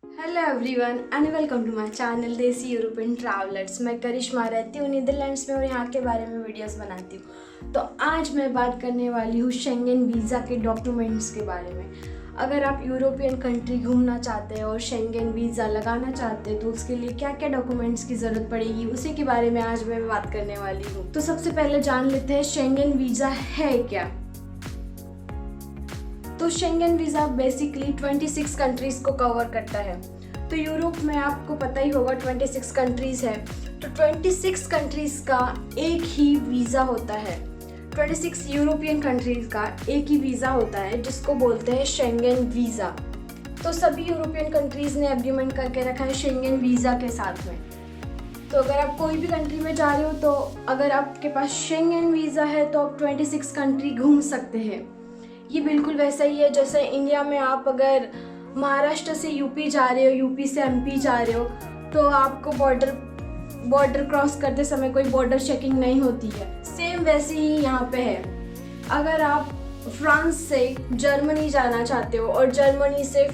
Hello everyone and welcome to my channel desi European travellers. मैं करिश्मा रहती हूँ नीदरलैंड्स में और यहाँ के बारे में वीडियोस बनाती हूँ। तो आज मैं बात करने वाली हूँ शेंगन वीज़ा के डॉक्यूमेंट्स के बारे में। अगर आप यूरोपियन कंट्री घूमना चाहते हैं और शेंगन वीज़ा लगाना चाहते हैं तो उसके लिए क्या क्या डॉक्यूमेंट्स की ज़रूरत पड़ेगी उसी के बारे में आज मैं बात करने वाली हूँ। तो सबसे पहले जान लेते हैं शेंगन वीज़ा है क्या। तो शेंगन वीज़ा बेसिकली 26 कंट्रीज़ को कवर करता है। तो यूरोप में आपको पता ही होगा 26 कंट्रीज़ है, तो 26 कंट्रीज़ का एक ही वीज़ा होता है। 26 यूरोपियन कंट्रीज़ का एक ही वीज़ा होता है जिसको बोलते हैं शेंगन वीज़ा। तो सभी यूरोपियन कंट्रीज़ ने एग्रीमेंट करके रखा है शेंगन वीज़ा के साथ में। तो अगर आप कोई भी कंट्री में जा रहे हो तो अगर आपके पास शेंगन वीज़ा है तो आप 26 कंट्री घूम सकते हैं। ये बिल्कुल वैसा ही है जैसे इंडिया में आप अगर महाराष्ट्र से यूपी जा रहे हो, यूपी से एमपी जा रहे हो तो आपको बॉर्डर क्रॉस करते समय कोई बॉर्डर चेकिंग नहीं होती है। सेम वैसे ही यहाँ पे है। अगर आप फ्रांस से जर्मनी जाना चाहते हो और जर्मनी से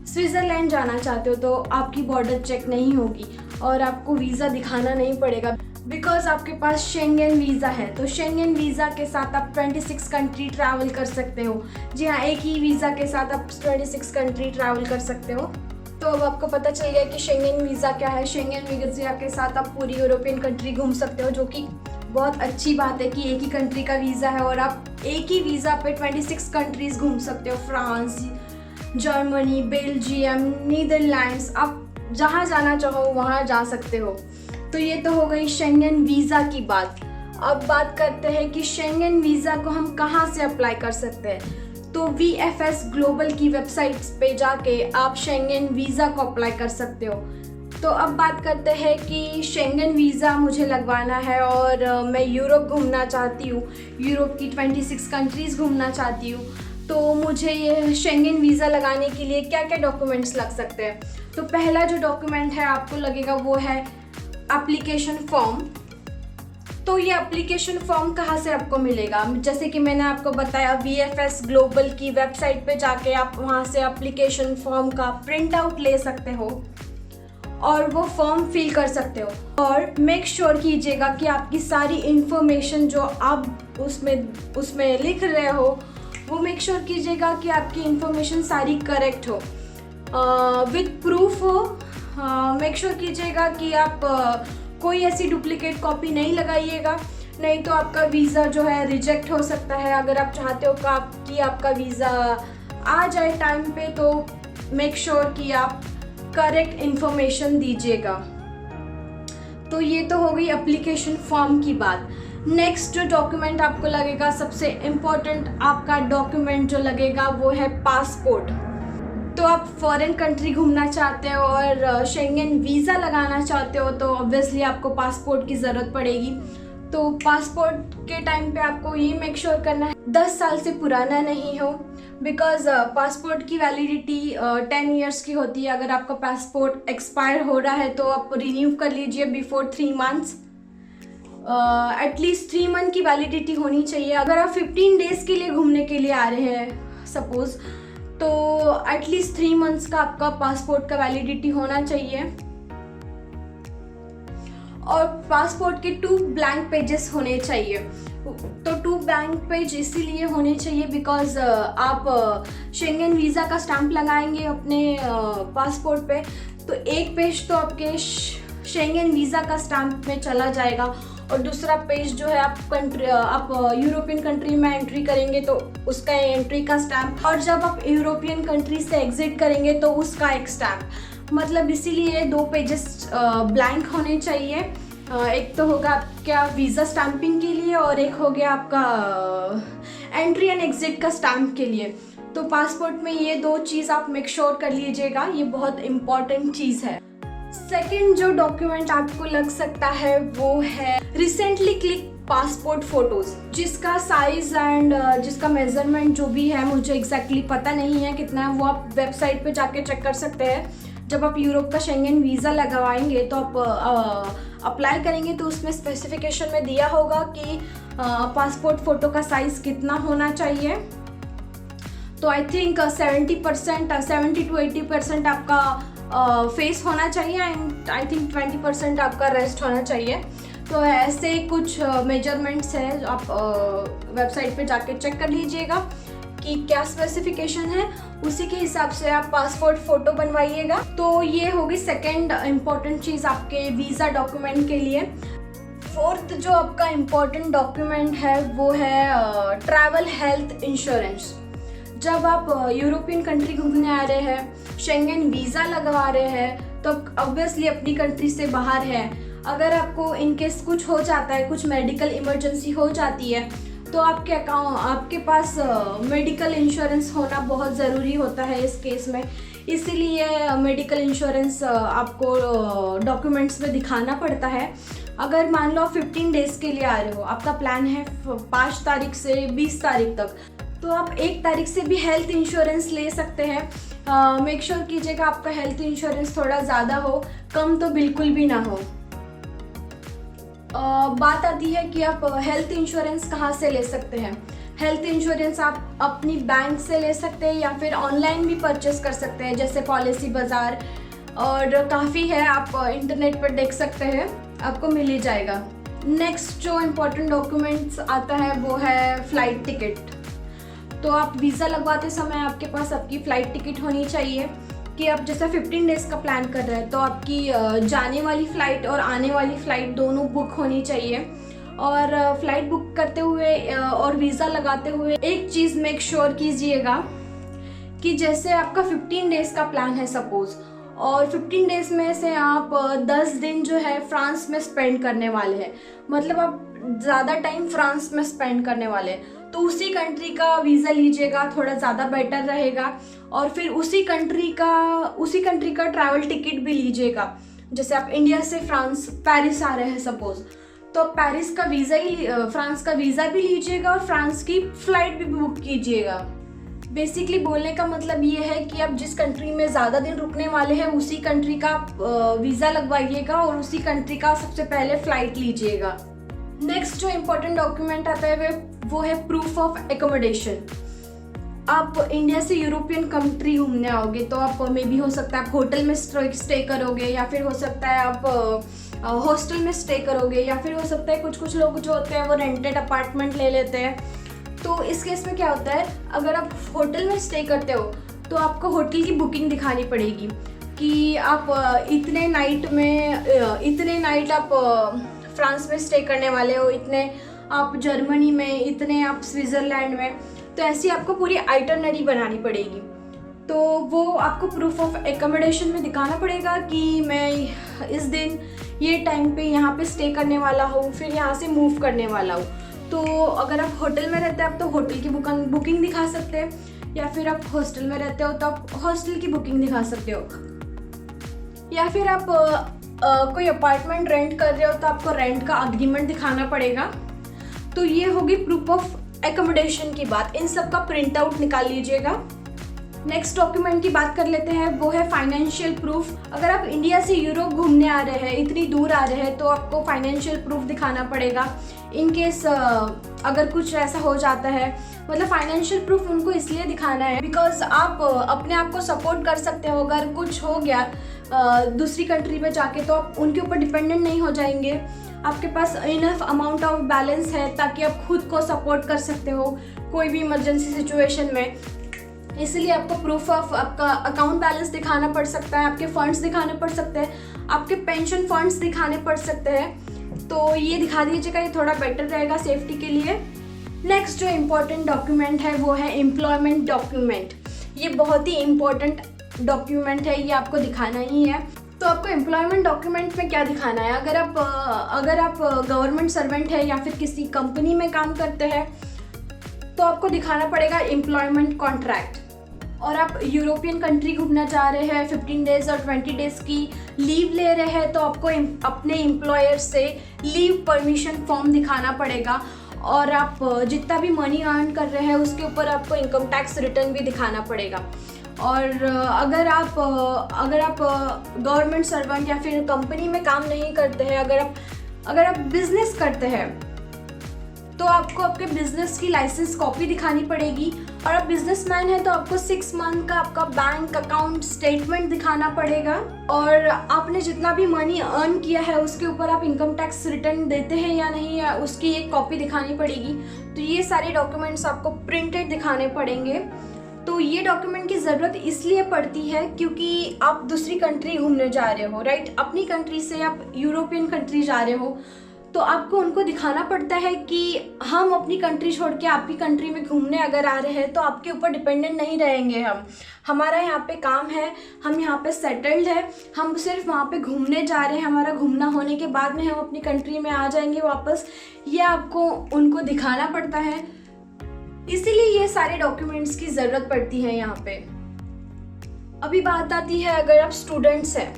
स्विट्ज़रलैंड जाना चाहते हो तो आपकी बॉर्डर चेक नहीं होगी और आपको वीज़ा दिखाना नहीं पड़ेगा बिकॉज आपके पास शेंगन वीज़ा है। तो शेंगन वीज़ा के साथ आप 26 कंट्री ट्रैवल कर सकते हो। जी हाँ, एक ही वीज़ा के साथ आप 26 कंट्री ट्रैवल कर सकते हो। तो अब आपको पता चल गया कि शेंगन वीज़ा क्या है। शेंगन वीज़ा के साथ आप पूरी यूरोपियन कंट्री घूम सकते हो, जो कि बहुत अच्छी बात है कि एक ही कंट्री का वीज़ा है और आप एक ही वीज़ा पे 26 कंट्रीज़ घूम सकते हो। फ्रांस, जर्मनी, बेल्जियम, नीदरलैंड्स, आप जहाँ जाना चाहो वहाँ जा सकते हो। तो ये तो हो गई शेंगन वीज़ा की बात। अब बात करते हैं कि शेंगन वीज़ा को हम कहाँ से अप्लाई कर सकते हैं। तो VFS ग्लोबल की वेबसाइट्स पे जाके आप शेंगन वीज़ा को अप्लाई कर सकते हो। तो अब बात करते हैं कि शेंगन वीज़ा मुझे लगवाना है और मैं यूरोप घूमना चाहती हूँ, यूरोप की 26 कंट्रीज़ घूमना चाहती हूँ। तो मुझे ये शेंगन वीज़ा लगाने के लिए क्या क्या डॉक्यूमेंट्स लग सकते हैं। तो पहला जो डॉक्यूमेंट है आपको लगेगा वो है एप्लीकेशन फॉर्म। तो ये एप्लीकेशन फॉर्म कहाँ से आपको मिलेगा, जैसे कि मैंने आपको बताया VFS ग्लोबल की वेबसाइट पे जाके आप वहाँ से एप्लीकेशन फॉर्म का प्रिंट आउट ले सकते हो और वो फॉर्म फिल कर सकते हो। और मेक श्योर कीजिएगा कि आपकी सारी इन्फॉर्मेशन जो आप उसमें लिख रहे हो वो मेक श्योर कीजिएगा कि आपकी इन्फॉर्मेशन सारी करेक्ट हो, विद प्रूफ हो। मेक श्योर कीजिएगा कि आप कोई ऐसी डुप्लीकेट कॉपी नहीं लगाइएगा, नहीं तो आपका वीज़ा जो है रिजेक्ट हो सकता है। अगर आप चाहते हो कि आपका वीज़ा आ जाए टाइम पे तो मेक श्योर कि आप करेक्ट इन्फॉर्मेशन दीजिएगा। तो ये तो हो गई एप्लीकेशन फॉर्म की बात। नेक्स्ट जो डॉक्यूमेंट आपको लगेगा, सबसे इम्पोर्टेंट आपका डॉक्यूमेंट जो लगेगा वो है पासपोर्ट। तो आप फॉरेन कंट्री घूमना चाहते हो और शेंगन वीज़ा लगाना चाहते हो तो ऑब्वियसली आपको पासपोर्ट की ज़रूरत पड़ेगी। तो पासपोर्ट के टाइम पे आपको ये मेक श्योर करना है 10 साल से पुराना नहीं हो, बिकॉज पासपोर्ट की वैलिडिटी 10 ईयर्स की होती है। अगर आपका पासपोर्ट एक्सपायर हो रहा है तो आप रिन्यू कर लीजिए बिफोर 3 मंथ्स। एटलीस्ट 3 मंथ की वैलिडिटी होनी चाहिए। अगर आप 15 डेज़ के लिए घूमने के लिए आ रहे हैं सपोज़, तो एटलीस्ट 3 मंथ्स का आपका पासपोर्ट का वैलिडिटी होना चाहिए। और पासपोर्ट के 2 ब्लैंक पेजेस होने चाहिए। तो 2 ब्लैंक पेज इसीलिए होने चाहिए बिकॉज आप शेंगन वीज़ा का स्टैंप लगाएंगे अपने पासपोर्ट पे, तो एक पेज तो आपके शेंगन वीज़ा का स्टैंप में चला जाएगा और दूसरा पेज जो है आप यूरोपियन कंट्री में एंट्री करेंगे तो उसका एंट्री का स्टैम्प, और जब आप यूरोपियन कंट्री से एग्जिट करेंगे तो उसका एक स्टैम्प। मतलब इसीलिए 2 पेजेस ब्लैंक होने चाहिए। एक तो होगा आपका वीज़ा स्टैंपिंग के लिए और एक हो गया आपका एंट्री एंड एग्जिट का स्टैम्प के लिए। तो पासपोर्ट में ये 2 चीज़ आप मेक श्योर कर लीजिएगा, ये बहुत इम्पॉर्टेंट चीज़ है। सेकेंड जो डॉक्यूमेंट आपको लग सकता है वो है रिसेंटली क्लिक पासपोर्ट फोटोज़, जिसका साइज़ एंड जिसका मेजरमेंट जो भी है मुझे एग्जैक्टली पता नहीं है कितना है, वो आप वेबसाइट पे जाके चेक कर सकते हैं। जब आप यूरोप का शेंगन वीज़ा लगवाएंगे तो आप अप्लाई करेंगे तो उसमें स्पेसिफिकेशन में दिया होगा कि पासपोर्ट फ़ोटो का साइज़ कितना होना चाहिए। तो आई थिंक 70 to 80% आपका फेस होना चाहिए एंड आई थिंक 20% आपका रेस्ट होना चाहिए। तो ऐसे कुछ मेजरमेंट्स हैं, आप वेबसाइट पे जाके चेक कर लीजिएगा कि क्या स्पेसिफिकेशन है, उसी के हिसाब से आप पासपोर्ट फ़ोटो बनवाइएगा। तो ये होगी सेकेंड इम्पॉर्टेंट चीज़ आपके वीज़ा डॉक्यूमेंट के लिए। फोर्थ जो आपका इम्पॉर्टेंट डॉक्यूमेंट है वो है ट्रैवल हेल्थ इंश्योरेंस। जब आप यूरोपियन कंट्री घूमने आ रहे हैं, शेंगन वीज़ा लगवा रहे हैं, तो ऑब्वियसली अपनी कंट्री से बाहर है, अगर आपको इनकेस कुछ हो जाता है, कुछ मेडिकल इमरजेंसी हो जाती है, तो आपके पास मेडिकल इंश्योरेंस होना बहुत ज़रूरी होता है इस केस में। इसीलिए मेडिकल इंश्योरेंस आपको डॉक्यूमेंट्स में दिखाना पड़ता है। अगर मान लो आप 15 डेज़ के लिए आ रहे हो, आपका प्लान है 5 तारीख से 20 तारीख तक, तो आप 1 तारीख से भी हेल्थ इंश्योरेंस ले सकते हैं। मेक श्योर कीजिएगा आपका हेल्थ इंश्योरेंस थोड़ा ज़्यादा हो, कम तो बिल्कुल भी ना हो। बात आती है कि आप हेल्थ इंश्योरेंस कहाँ से ले सकते हैं। हेल्थ इंश्योरेंस आप अपनी बैंक से ले सकते हैं या फिर ऑनलाइन भी परचेस कर सकते हैं, जैसे पॉलिसी बाज़ार और काफ़ी है, आप इंटरनेट पर देख सकते हैं, आपको मिल ही जाएगा। नेक्स्ट जो इम्पोर्टेंट डॉक्यूमेंट्स आता है वो है फ़्लाइट टिकट। तो आप वीज़ा लगवाते समय आपके पास आपकी फ़्लाइट टिकट होनी चाहिए कि आप जैसे 15 डेज़ का प्लान कर रहे हैं, तो आपकी जाने वाली फ़्लाइट और आने वाली फ़्लाइट दोनों बुक होनी चाहिए। और फ़्लाइट बुक करते हुए और वीज़ा लगाते हुए एक चीज़ मेक श्योर कीजिएगा कि जैसे आपका 15 डेज़ का प्लान है सपोज़, और 15 डेज़ में से आप 10 दिन जो है फ्रांस में स्पेंड करने वाले हैं, मतलब आप ज़्यादा टाइम फ्रांस में स्पेंड करने वाले हैं, तो उसी कंट्री का वीज़ा लीजिएगा, थोड़ा ज़्यादा बेटर रहेगा। और फिर उसी कंट्री का ट्रैवल टिकट भी लीजिएगा। जैसे आप इंडिया से पेरिस आ रहे हैं सपोज़, तो पेरिस का वीज़ा ही फ्रांस का वीज़ा भी लीजिएगा और फ्रांस की फ़्लाइट भी बुक कीजिएगा। बेसिकली बोलने का मतलब ये है कि आप जिस कंट्री में ज़्यादा दिन रुकने वाले हैं उसी कंट्री का वीज़ा लगवाइएगा और उसी कंट्री का सबसे पहले फ़्लाइट लीजिएगा। नेक्स्ट जो इम्पोर्टेंट डॉक्यूमेंट आता है वो है प्रूफ ऑफ एकोमोडेशन। आप इंडिया से यूरोपियन कंट्री घूमने आओगे, तो आप मे बी हो सकता है आप होटल में स्टे करोगे, या फिर हो सकता है आप हॉस्टल में स्टे करोगे, या फिर हो सकता है कुछ लोग जो होते हैं वो रेंटेड अपार्टमेंट ले लेते हैं। तो इस केस में क्या होता है, अगर आप होटल में स्टे करते हो तो आपको होटल की बुकिंग दिखानी पड़ेगी कि आप इतने नाइट आप फ्रांस में स्टे करने वाले हो, इतने आप जर्मनी में, इतने आप स्विट्ज़रलैंड में। तो ऐसी आपको पूरी आइटनरी बनानी पड़ेगी। तो वो आपको प्रूफ ऑफ एकोमोडेशन में दिखाना पड़ेगा कि मैं इस दिन ये टाइम पे यहाँ पे स्टे करने वाला हूँ, फिर यहाँ से मूव करने वाला हूँ। तो अगर आप होटल में रहते हैं आप तो होटल की बुकिंग दिखा सकते हैं, या फिर आप हॉस्टल में रहते हो तो आप हॉस्टल की बुकिंग दिखा सकते हो, या फिर आप कोई अपार्टमेंट रेंट कर रहे हो तो आपको रेंट का अग्रीमेंट दिखाना पड़ेगा। तो ये होगी प्रूफ ऑफ एकोमोडेशन की बात। इन सब का प्रिंट आउट निकाल लीजिएगा। नेक्स्ट डॉक्यूमेंट की बात कर लेते हैं, वो है फाइनेंशियल प्रूफ। अगर आप इंडिया से यूरोप घूमने आ रहे हैं, इतनी दूर आ रहे हैं, तो आपको फाइनेंशियल प्रूफ दिखाना पड़ेगा। इन केस अगर कुछ ऐसा हो जाता है, मतलब फाइनेंशियल प्रूफ उनको इसलिए दिखाना है बिकॉज आप अपने आप को सपोर्ट कर सकते हो। अगर कुछ हो गया दूसरी कंट्री में जाके, तो आप उनके ऊपर डिपेंडेंट नहीं हो जाएंगे। आपके पास इनफ अमाउंट ऑफ बैलेंस है ताकि आप खुद को सपोर्ट कर सकते हो कोई भी इमरजेंसी सिचुएशन में। इसलिए आपको प्रूफ ऑफ आपका अकाउंट बैलेंस दिखाना पड़ सकता है, आपके फंड्स दिखाने पड़ सकते हैं, आपके पेंशन फंड्स दिखाने पड़ सकते हैं। तो ये दिखा दीजिएगा, ये थोड़ा बेटर रहेगा सेफ्टी के लिए। नेक्स्ट जो इम्पोर्टेंट डॉक्यूमेंट है वो है एम्प्लॉयमेंट डॉक्यूमेंट। ये बहुत ही इम्पोर्टेंट डॉक्यूमेंट है, ये आपको दिखाना ही है। तो आपको एम्प्लॉयमेंट डॉक्यूमेंट में क्या दिखाना है, अगर आप गवर्नमेंट सर्वेंट है या फिर किसी कंपनी में काम करते हैं तो आपको दिखाना पड़ेगा एम्प्लॉयमेंट कॉन्ट्रैक्ट। और आप यूरोपियन कंट्री घूमना चाह रहे हैं, 15 डेज़ और 20 डेज़ की लीव ले रहे हैं, तो आपको अपने एम्प्लॉयर से लीव परमिशन फॉर्म दिखाना पड़ेगा। और आप जितना भी मनी अर्न कर रहे हैं उसके ऊपर आपको इनकम टैक्स रिटर्न भी दिखाना पड़ेगा। और अगर आप गवर्नमेंट सर्वेंट या फिर कंपनी में काम नहीं करते हैं, अगर आप बिजनेस करते हैं तो आपको आपके बिजनेस की लाइसेंस कॉपी दिखानी पड़ेगी, और आप बिजनेसमैन है तो आपको 6 मंथ का आपका बैंक अकाउंट स्टेटमेंट दिखाना पड़ेगा, और आपने जितना भी मनी अर्न किया है उसके ऊपर आप इनकम टैक्स रिटर्न देते हैं या नहीं, या उसकी एक कॉपी दिखानी पड़ेगी। तो ये सारे डॉक्यूमेंट्स आपको प्रिंटेड दिखाने पड़ेंगे। तो ये डॉक्यूमेंट की ज़रूरत इसलिए पड़ती है क्योंकि आप दूसरी कंट्री घूमने जा रहे हो, राइट। अपनी कंट्री से आप यूरोपियन कंट्री जा रहे हो, तो आपको उनको दिखाना पड़ता है कि हम अपनी कंट्री छोड़ के आपकी कंट्री में घूमने अगर आ रहे हैं तो आपके ऊपर डिपेंडेंट नहीं रहेंगे। हमारा यहाँ पे काम है, हम यहाँ पे सेटल्ड है, हम सिर्फ वहाँ पे घूमने जा रहे हैं, हमारा घूमना होने के बाद में हम अपनी कंट्री में आ जाएंगे वापस। ये आपको उनको दिखाना पड़ता है, इसीलिए ये सारे डॉक्यूमेंट्स की ज़रूरत पड़ती है यहाँ पे। अभी बात आती है अगर आप स्टूडेंट्स हैं,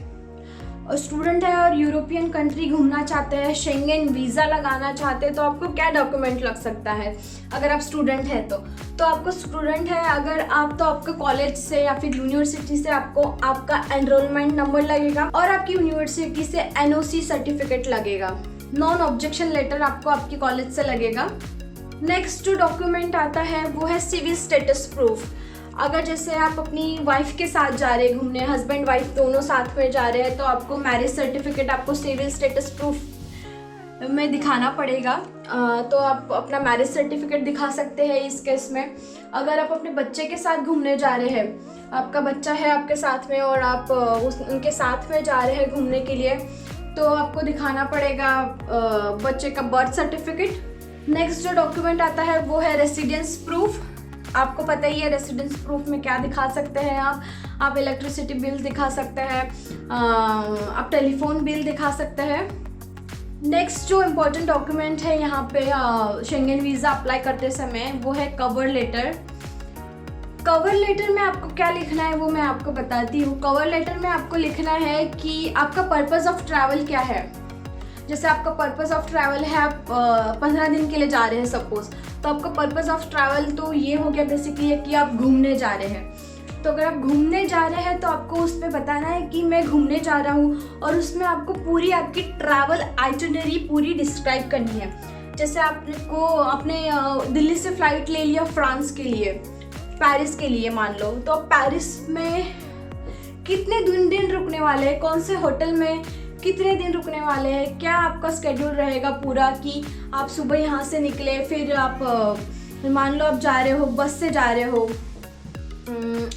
स्टूडेंट है और यूरोपियन कंट्री घूमना चाहते हैं, शेंगेन वीज़ा लगाना चाहते हैं, तो आपको क्या डॉक्यूमेंट लग सकता है अगर आप स्टूडेंट हैं तो आपको स्टूडेंट है अगर आप, तो आपके कॉलेज से या फिर यूनिवर्सिटी से आपको आपका एनरोलमेंट नंबर लगेगा, और आपकी यूनिवर्सिटी से NOC सर्टिफिकेट लगेगा, नॉन ऑब्जेक्शन लेटर आपको आपकी कॉलेज से लगेगा। नेक्स्ट जो डॉक्यूमेंट आता है वो है सिविल स्टेटस प्रूफ। अगर जैसे आप अपनी वाइफ के साथ जा रहे हैं घूमने, हस्बैंड वाइफ दोनों साथ में जा रहे हैं, तो आपको मैरिज सर्टिफिकेट आपको सिविल स्टेटस प्रूफ में दिखाना पड़ेगा। तो आप अपना मैरिज सर्टिफिकेट दिखा सकते हैं इस केस में। अगर आप अपने बच्चे के साथ घूमने जा रहे हैं, आपका बच्चा है आपके साथ में और आप उनके साथ में जा रहे हैं घूमने के लिए, तो आपको दिखाना पड़ेगा बच्चे का बर्थ सर्टिफिकेट। नेक्स्ट जो डॉक्यूमेंट आता है वो है रेसिडेंस प्रूफ। आपको पता ही है रेसिडेंस प्रूफ में क्या दिखा सकते हैं आप इलेक्ट्रिसिटी बिल दिखा सकते हैं, आप टेलीफोन बिल दिखा सकते हैं। नेक्स्ट जो इम्पोर्टेंट डॉक्यूमेंट है यहाँ पे शेंगेन वीज़ा अप्लाई करते समय वो है कवर लेटर। कवर लेटर में आपको क्या लिखना है वो मैं आपको बताती हूँ। कवर लेटर में आपको लिखना है कि आपका पर्पस ऑफ ट्रैवल क्या है। जैसे आपका पर्पस ऑफ ट्रैवल है, आप 15 दिन के लिए जा रहे हैं सपोज, तो आपका पर्पस ऑफ ट्रैवल तो ये हो गया बेसिकली कि आप घूमने जा रहे हैं। तो अगर आप घूमने जा रहे हैं तो आपको उस पर बताना है कि मैं घूमने जा रहा हूँ, और उसमें आपको पूरी आपकी ट्रैवल आइटिनरी पूरी डिस्क्राइब करनी है। जैसे आपने दिल्ली से फ़्लाइट ले लिया फ्रांस के लिए, पेरिस के लिए मान लो, तो आप पेरिस में कितने दिन रुकने वाले हैं, कौन से होटल में कितने दिन रुकने वाले हैं, क्या आपका स्केड्यूल रहेगा पूरा, कि आप सुबह यहाँ से निकले, फिर आप मान लो आप जा रहे हो बस से जा रहे हो,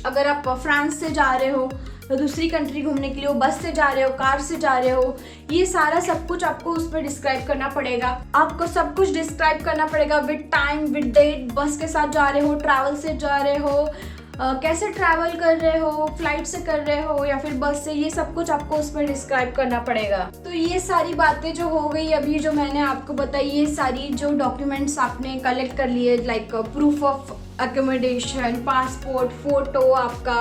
अगर आप फ्रांस से जा रहे हो तो दूसरी कंट्री घूमने के लिए बस से जा रहे हो, कार से जा रहे हो, ये सारा सब कुछ आपको उस पर डिस्क्राइब करना पड़ेगा। आपको सब कुछ डिस्क्राइब करना पड़ेगा विद टाइम विद डेट, बस के साथ जा रहे हो, ट्रैवल से जा रहे हो, कैसे ट्रैवल कर रहे हो, फ्लाइट से कर रहे हो या फिर बस से, ये सब कुछ आपको उसमें डिस्क्राइब करना पड़ेगा। तो ये सारी बातें जो हो गई अभी जो मैंने आपको बताई, ये सारी जो डॉक्यूमेंट्स आपने कलेक्ट कर लिए, like proof of accommodation, passport, photo, आपका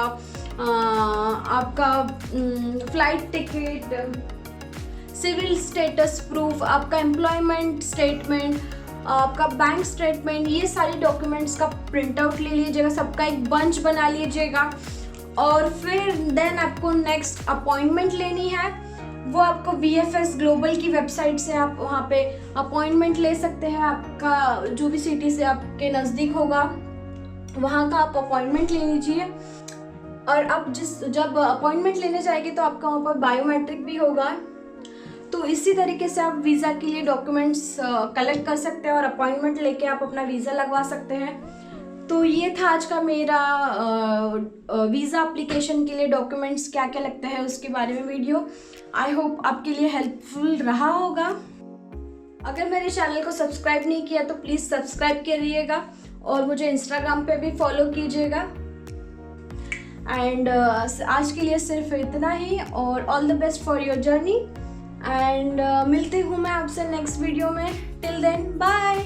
flight ticket, civil status proof, आपका एम्प्लॉयमेंट स्टेटमेंट, आपका बैंक स्टेटमेंट, ये सारी डॉक्यूमेंट्स का प्रिंट आउट ले लीजिएगा, सबका एक बंच बना लीजिएगा। और फिर देन आपको नेक्स्ट अपॉइंटमेंट लेनी है, वो आपको VFS ग्लोबल की वेबसाइट से आप वहाँ पे अपॉइंटमेंट ले सकते हैं। आपका जो भी सिटी से आपके नज़दीक होगा वहाँ का आप अपॉइंटमेंट ले लीजिए। और आप जब अपॉइंटमेंट लेने जाएंगे तो आपका वहाँ पर बायोमेट्रिक भी होगा। तो इसी तरीके से आप वीज़ा के लिए डॉक्यूमेंट्स कलेक्ट कर सकते हैं और अपॉइंटमेंट लेके आप अपना वीज़ा लगवा सकते हैं। तो ये था आज का मेरा वीज़ा एप्लीकेशन के लिए डॉक्यूमेंट्स क्या क्या लगता है उसके बारे में वीडियो। आई होप आपके लिए हेल्पफुल रहा होगा। अगर मेरे चैनल को सब्सक्राइब नहीं किया तो प्लीज़ सब्सक्राइब करिएगा और मुझे इंस्टाग्राम पे भी फॉलो कीजिएगा। एंड आज के लिए सिर्फ इतना ही, और all the best for your journey. And मिलती हूँ मैं आपसे नेक्स्ट वीडियो में। Till then bye.